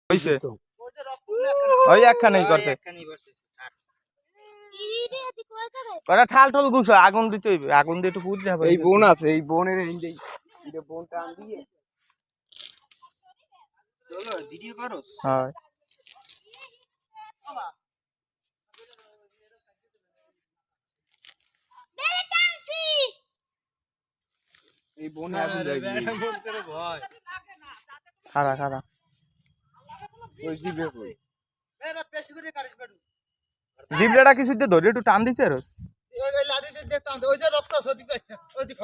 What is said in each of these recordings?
হইছে ওই একখানেই করছে কটা ঠাল ঠাল গুছ আগুন দিতে হইবে আগুন দিয়ে একটু পুড়তে হবে এই বোন আছে এই বোনের এই বোনটা আন দিয়ে চলো ভিডিও করো হ্যাঁ এই বোনে আগুন দেয় ভয় খারা খারা ওই জিবে কই এরা বেশি করে কাটিস বেডু জিবড়াটা কিছু দিয়ে ধরে একটু টান দিতে রস ওই লাঠি দিয়ে টান ওই যে রক্ত আছে ওদিকে আসছে ওদিকে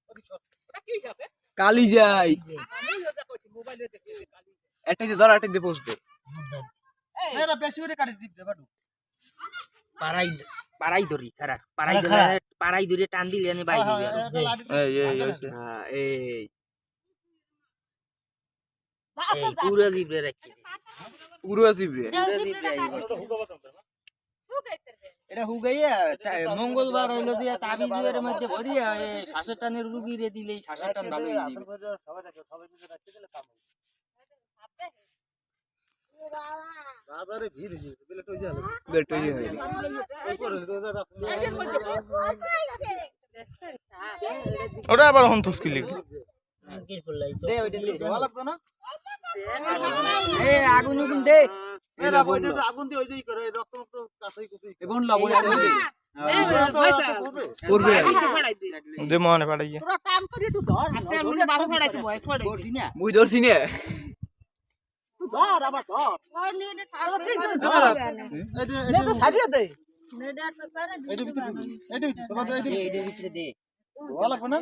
ওদিকে এটা কি হবে কালি যাই মোবাইলে দেখি কালি এটাতে ধর এটাতে পোস্ট দে এরা বেশি করে কাটিস দিবে বেডু পারাই ধরি খারা পারাই ধরে টান দিলে এনে বাই দিবে এই হইছে হ্যাঁ এই পুরো জিবরে রাখি দিছি পুরো জিবে এটা হুগাইয়া মঙ্গলবার হইলো দিয়া তাবিজের মধ্যে ভরিয়া এই শ্বাসের টানের রুগী রে দিলে শ্বাসের টান ভালো হয়ে যাবে বাজারে ভিড় হইছে বলে তো যাবে বেটই হয় উপরে ওটা আবার হন্তুস কি লিখি দে ওইটা দে ভালো লাগতো না এ আগুন আগুন দে এরা বইটা আগুন দিয়ে ওই যেই করে রক্ত রক্ত কাছেই কুচি এই বোন লাবো আগুন দে করবে দে মনে পাড়াইয়ে করছি না মুই ধরছি না এইটার ভিতরে দে ভালো লাগবে না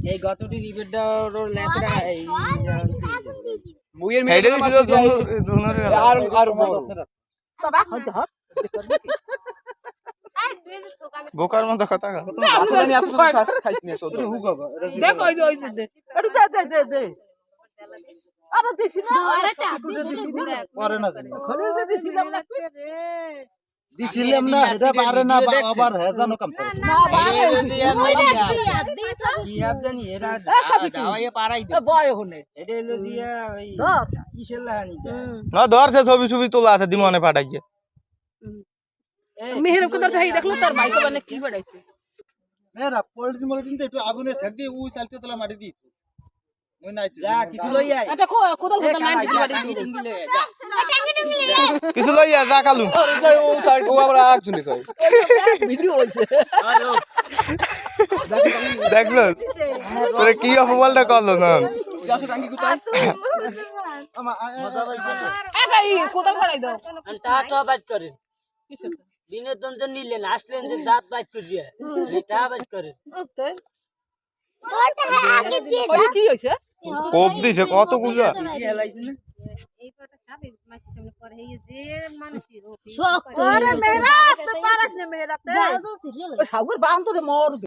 এই গতটি লিভারটা ওর লেসরা এই মুইয়ের হেডে দিছিল জুনুর আর বল বোকার মতো কথা কা ভাত জানি আসো ফাস্ট খাইছ না সদ দেখো ওই যে দে একটু দে আরে দিছি না আরে টাটু দিছি না পারে না জানি খনে দিছিলাম না দিছিলাম না এটা পারে না আবার হেজানো কাম করে না বারে কি আপ জানি এরা গাওয়ায়ে পারাই দে বয় হনে এটা হলো দিয়া ওই ধর ইসের লাহানি দে না ধরছে ছবি ছবি তোলা আছে দিমনে পাঠাইয়ে মেহেরব কদর ভাই দেখলো তোর ভাই কো মানে কি বড়াইছে এরা পলিথিন মলিথিন তো একটু আগুনে ছেড়ে দিয়ে উই চালতে তোলা মাটি দি মই নাই যা কিছু লই আই এটা কোদাল কোদাল মান দিতে পারি টুঙ্গি লই আই যা কিছু লইয়া যা কালু ও সাইড ও আবার একজনই কই ভিডিও হইছে দেখলো তোরে কি অপমানটা করলো না যাসো টাঙ্কি কোথায় মজা পাইছে এ ভাই কোদাল ফাড়াই দাও টাটা বাইট করেন বিনোদন যে নিলেন আসলেন যে দাঁত বাইট করিয়া এটা বাইট করেন ওই কি হইছে কোপ দিছে কত গুজা কি হেলাইছেন না এই কটা খাবে মাছি সামনে পরে এই যে মানুষই আরে মেরা তো পারাস না মেরা তে যাও যাও সিরিয়াল সাগর বাম তো মরবে